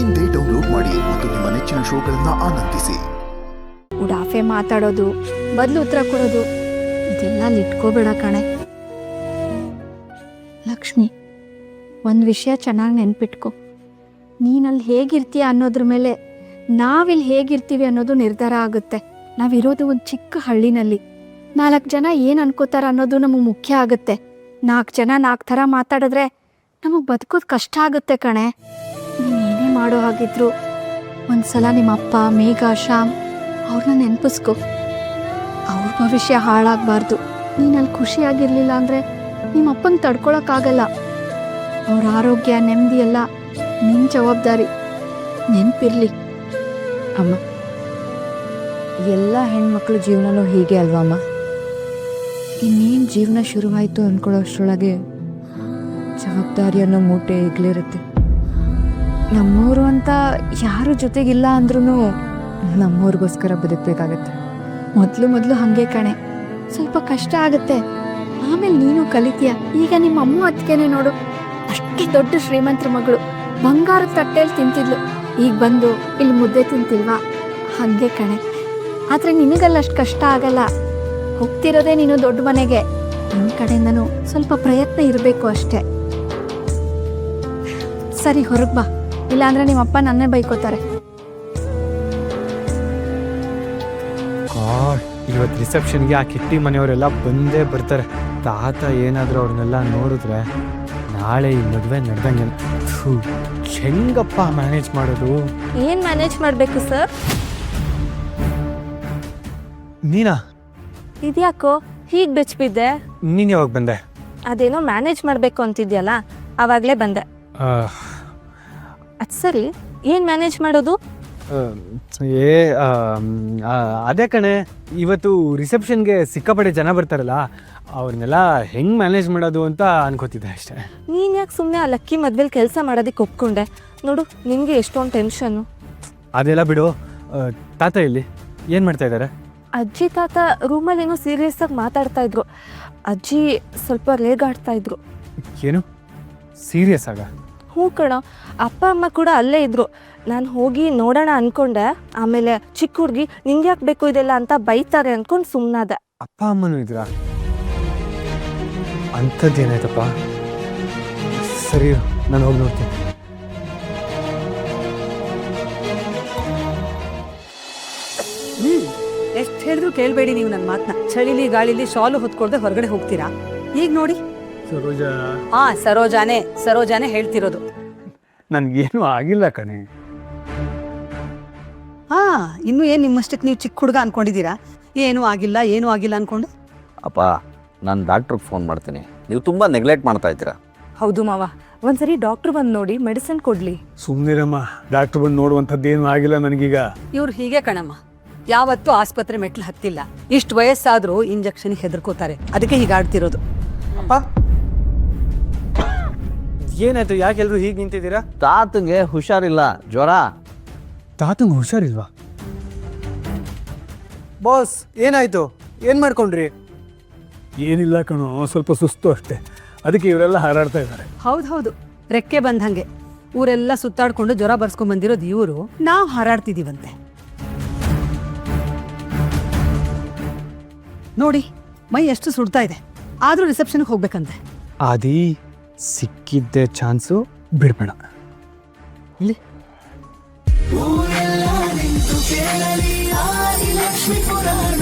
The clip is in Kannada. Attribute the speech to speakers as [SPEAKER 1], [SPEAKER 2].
[SPEAKER 1] ಇಂದೇ ಡೌನ್ಲೋಡ್ ಮಾಡಿ ಮತ್ತು ನಿಮ್ಮ ನೆಚ್ಚಿನ ಶೋಗಳನ್ನು ಆನಂದಿಸಿ.
[SPEAKER 2] ಉಡಾಫೆ ಮಾತಾಡೋದು, ಬದಲು ಉತ್ತರ ಕೊಡೋದು, ಇದೆಲ್ಲ ಇಟ್ಕೋಬೇಡ ಕಣೆ. ಲಕ್ಷ್ಮಿ, ಒಂದು ವಿಷಯ ಚೆನ್ನಾಗಿ ನೆನ್ಪಿಟ್ಕೊ. ನೀನಲ್ಲಿ ಹೇಗಿರ್ತೀಯ ಅನ್ನೋದ್ರ ಮೇಲೆ ನಾವಿಲ್ಲಿ ಹೇಗಿರ್ತೀವಿ ಅನ್ನೋದು ನಿರ್ಧಾರ ಆಗುತ್ತೆ. ನಾವಿರೋದು ಒಂದು ಚಿಕ್ಕ ಹಳ್ಳಿನಲ್ಲಿ. 4 ಜನ ಏನು ಅನ್ಕೋತಾರ ಅನ್ನೋದು ನಮಗೆ ಮುಖ್ಯ ಆಗುತ್ತೆ. 4 ಜನ 4 ಥರ ಮಾತಾಡಿದ್ರೆ ನಮಗೆ ಬದುಕೋದು ಕಷ್ಟ ಆಗುತ್ತೆ ಕಣೆ. ನೀನೇನೇ ಮಾಡೋ ಹಾಗಿದ್ರು ಒಂದ್ಸಲ ನಿಮ್ಮ ಅಪ್ಪ, ಮೇಘ, ಶ್ಯಾಮ್ ಅವ್ರನ್ನ ನೆನಪಿಸ್ಕೊ. ಅವ್ರ ಭವಿಷ್ಯ ಹಾಳಾಗಬಾರ್ದು. ನೀನಲ್ಲಿ ಖುಷಿಯಾಗಿರ್ಲಿಲ್ಲ ಅಂದರೆ ನಿಮ್ಮ ಅಪ್ಪಂಗೆ ತಡ್ಕೊಳಕ್ಕಾಗಲ್ಲ. ಅವ್ರ ಆರೋಗ್ಯ, ನೆಮ್ಮದಿ ಎಲ್ಲ ನಿನ್ನ ಜವಾಬ್ದಾರಿ. ನೆನಪಿರ್ಲಿ.
[SPEAKER 3] ಅಮ್ಮ, ಎಲ್ಲ ಹೆಣ್ಮಕ್ಳ ಜೀವನನೂ ಹೀಗೆ ಅಲ್ವಮ್ಮ? ಇನ್ನೇನು ಜೀವನ ಶುರುವಾಯಿತು ಅಂದ್ಕೊಳ್ಳೋಷ್ಟರೊಳಗೆ ಜವಾಬ್ದಾರಿ ಅನ್ನೋ ಮೂಟೆ ಈಗಲಿರುತ್ತೆ. ನಮ್ಮವರು ಅಂತ ಯಾರು ಜೊತೆಗಿಲ್ಲ ಅಂದ್ರೂ ನಮ್ಮವ್ರಿಗೋಸ್ಕರ ಬದುಕಬೇಕಾಗತ್ತೆ.
[SPEAKER 2] ಮೊದಲು ಹಾಗೆ ಕಣೆ. ಸ್ವಲ್ಪ ಕಷ್ಟ ಆಗುತ್ತೆ, ಆಮೇಲೆ ನೀನು ಕಲಿತೀಯ. ಈಗ ನಿಮ್ಮ ಅಮ್ಮ ಅತ್ತಿಗೆನೆ ನೋಡು, ಅಷ್ಟು ದೊಡ್ಡ ಶ್ರೀಮಂತರ ಮಗಳು, ಬಂಗಾರದ ತಟ್ಟೆಯಲ್ಲಿ ತಿಂತಿದ್ಲು. ಈಗ ಬಂದು ಇಲ್ಲಿ ಮುದ್ದೆ ತಿಂತಿಲ್ವಾ? ಹಾಗೆ ಕಣೆ. ಆದರೆ ನಿನಗಲ್ಲ ಅಷ್ಟು ಕಷ್ಟ ಆಗಲ್ಲ. ಹೋಗ್ತಿರೋದೇ ನೀನು ದೊಡ್ಡ ಮನೆಗೆ. ನಿನ್ನ ಕಡೆಯಿಂದನೂ ಸ್ವಲ್ಪ ಪ್ರಯತ್ನ ಇರಬೇಕು ಅಷ್ಟೇ. ಸರಿ, ಹೊರಗೆ ಬಾ, ಇಲ್ಲಾಂದ್ರೆ ನಿಮ್ಮ ಅಪ್ಪ ನನ್ನೇ ಬೈಕೋತಾರೆ.
[SPEAKER 4] ಇವತ್ತು ರಿಸೆಪ್ಷನ್ಗೆ ಆ ಕಿಟ್ಟಿ ಮನೆಯವರೆಲ್ಲ ಬಂದೇ ಬರ್ತಾರೆ. ತಾತ ಏನಾದರೂ ಅವ್ರನ್ನೆಲ್ಲ ನೋಡಿದ್ರೆ ನಾಳೆ ಈ ಮದುವೆ ನಡೆದಂಗೆ ಹೆಂಗಪ್ಪ ಮ್ಯಾನೇಜ್ ಮಾಡೋದು?
[SPEAKER 5] ಏನು ಮ್ಯಾನೇಜ್ ಮಾಡಬೇಕು ಸರ್?
[SPEAKER 4] ನೀನಾ?
[SPEAKER 5] ಇದ್ಯಾಕೋ ಹೀಗೆ ಬೆಚ್ಬಿದ್ದೆ?
[SPEAKER 4] ನೀನು ಯಾವಾಗ ಬಂದೆ?
[SPEAKER 5] ಅದೇನೋ ಮ್ಯಾನೇಜ್ ಮಾಡಬೇಕು ಅಂತಿದ್ಯಲ್ಲ, ಆವಾಗಲೇ ಬಂದೆ. ಅದು ಸರಿ, ಏನು ಮ್ಯಾನೇಜ್ ಮಾಡೋದು?
[SPEAKER 4] ಅದೇ ಕಣೆ, ಇವತ್ತು ರಿಸೆಪ್ಷನ್ಗೆ ಸಿಕ್ಕಾಪಟ್ಟೆ ಜನ ಬರ್ತಾರಲ್ಲ, ಅವ್ರನ್ನೆಲ್ಲ ಹೆಂಗೆ ಮ್ಯಾನೇಜ್ ಮಾಡೋದು ಅಂತ ಅನ್ಕೋತಿದ್ದೆ ಅಷ್ಟೇ.
[SPEAKER 5] ನೀನು ಯಾಕೆ ಸುಮ್ಮನೆ ಆ ಲಕ್ಕಿ ಮದ್ವೆಲಿ ಕೆಲಸ ಮಾಡೋದಕ್ಕೆ ಒಪ್ಕೊಂಡೆ? ನೋಡು, ನಿನಗೆ ಎಷ್ಟೊಂದು ಟೆನ್ಷನ್ನು.
[SPEAKER 4] ಅದೆಲ್ಲ ಬಿಡು. ತಾತ ಇಲ್ಲಿ ಏನು ಮಾಡ್ತಾ ಇದ್ದಾರೆ?
[SPEAKER 5] ಅಜ್ಜಿ ತಾತ ರೂಮಲ್ಲಿ ಏನೋ ಸೀರಿಯಸ್ ಆಗಿ ಮಾತಾಡ್ತಾ ಇದ್ರು. ಅಜ್ಜಿ ಸ್ವಲ್ಪ ರೇಗಾಡ್ತಾ ಇದ್ರು.
[SPEAKER 4] ಏನು ಸೀರಿಯಸ್ ಆಗ?
[SPEAKER 5] ಹ್ಞೂ ಕಣ, ಅಪ್ಪ ಅಮ್ಮ ಕೂಡ ಅಲ್ಲೇ ಇದ್ರು. ನಾನು ಹೋಗಿ ನೋಡೋಣ ಅಂದ್ಕೊಂಡೆ. ಆಮೇಲೆ ಚಿಕ್ಕ ಹುಡುಗಿ ನಿಂಗೆ ಯಾಕೆ ಬೇಕು ಇದೆಲ್ಲ ಅಂತ ಬೈತಾರೆ ಅಂದ್ಕೊಂಡು ಸುಮ್ಮನಾದೆ.
[SPEAKER 4] ಅಪ್ಪ ಅಮ್ಮನೂ ಇದ್ರಾ? ಅಂಥದ್ದೇನಾಯ್ತಪ್ಪ? ಸರಿ, ನಾನು ಹೋಗಿ ನೋಡ್ತೀನಿ.
[SPEAKER 6] ಎಷ್ಟು ಹೇಳಿದ್ರು ಕೇಳಬೇಡಿ ನೀವು ನನ್ನ ಮಾತನ್ನ. ಚಳಿಲಿ ಗಾಳಿಲಿ ಶಾಲು ಹೊತ್ಕೊಳ್ದೆ ಹೊರಗಡೆ ಹೋಗ್ತೀರಾ? ಈಗ ನೋಡಿ,
[SPEAKER 4] ಸರೋಜಾ.
[SPEAKER 6] ಸರೋಜಾನೇ ಹೇಳ್ತಿರೋದು.
[SPEAKER 4] ನನ್ಗೇನು ಆಗಿಲ್ಲ ಕಣೆ.
[SPEAKER 6] ಇನ್ನು ಏನು ನಿಮ್ಮಷ್ಟಕ್ಕೆ ನೀವು ಚಿಕ್ಕ ಹುಡುಗ ಅನ್ಕೊಂಡಿದ್ದೀರಾ? ಏನೂ ಆಗಿಲ್ಲ ಅನ್ಕೊಂಡು.
[SPEAKER 7] ಅಪ್ಪ, ನಾನು ಡಾಕ್ಟ್ರಿಗೆ ಫೋನ್ ಮಾಡ್ತೀನಿ. ನೀವು ತುಂಬ ನೆಗ್ಲೆಕ್ಟ್ ಮಾಡ್ತಾ ಇದ್ದೀರಾ.
[SPEAKER 5] ಹೌದು ಮಾವ, ಒಂದ್ಸರಿ ಡಾಕ್ಟ್ರ್ ಬಂದು ನೋಡಿ ಮೆಡಿಸಿನ್ ಕೊಡ್ಲಿ.
[SPEAKER 4] ಸುಮ್ಮನಿರಮ್ಮ, ಡಾಕ್ಟರ್ ಬಂದು ನೋಡುವಂಥದ್ದೇನು ಆಗಿಲ್ಲ ನನಗೀಗ.
[SPEAKER 6] ಇವ್ರು ಹೀಗೆ ಕಣಮ್ಮ, ಯಾವತ್ತೂ ಆಸ್ಪತ್ರೆ ಮೆಟ್ಲು ಹತ್ತಿಲ್ಲ. ಇಷ್ಟು ವಯಸ್ಸಾದ್ರೂ ಇಂಜೆಕ್ಷನ್ ಹೆದರ್ಕೋತಾರೆ. ಅದಕ್ಕೆ ಹೀಗಾಡ್ತಿರೋದು.
[SPEAKER 4] ಅಪ್ಪ, ಏನಾಯ್ತು? ಯಾಕೆ ಎಲ್ಲರೂ ಹೀಗೆ ನಿಂತಿದ್ದೀರಾ?
[SPEAKER 7] ತಾತಂಗೆ ಹುಷಾರಿಲ್ಲ, ಜ್ವರ.
[SPEAKER 4] ತಾತಂಗೆ ಹುಷಾರಿಲ್ವಾ? ಬಾಸ್, ಏನಾಯ್ತು? ಏನು ಮಾಡ್ಕೊಂಡ್ರಿ? ಏನಿಲ್ಲ ಕಣೋ, ಸ್ವಲ್ಪ ಸುಸ್ತು ಅಷ್ಟೇ. ಅದಕ್ಕೆ ಇವರೆಲ್ಲ ಹಾರಾಡ್ತಾ ಇದ್ದಾರೆ.
[SPEAKER 6] ಹೌದು, ರೆಕ್ಕೆ ಬಂದಂಗೆ ಊರೆಲ್ಲ ಸುತ್ತಾಡ್ಕೊಂಡು ಜ್ವರ ಬರ್ಸ್ಕೊಂಡ್ ಬಂದಿರೋದು ಇವರು. ನಾವು ಹಾರಾಡ್ತಿದೀವಂತೆ. ನೋಡಿ, ಮೈ ಎಷ್ಟು ಸುಡ್ತಾ ಇದೆ. ಆದ್ರೂ ರಿಸೆಪ್ಷನ್ಗೆ ಹೋಗ್ಬೇಕಂತೆ.
[SPEAKER 4] ಆದಿ, ಸಿಕ್ಕಿದ್ದೆ ಚಾನ್ಸು ಬಿಡ್ಬೇಡ. ಇಲ್ಲಿ
[SPEAKER 1] ಊರೆಲ್ಲ ನಿಂತು ಕೇಳಲಿ ಆದಿ ಲಕ್ಷ್ಮೀ ಪುರಾಣ.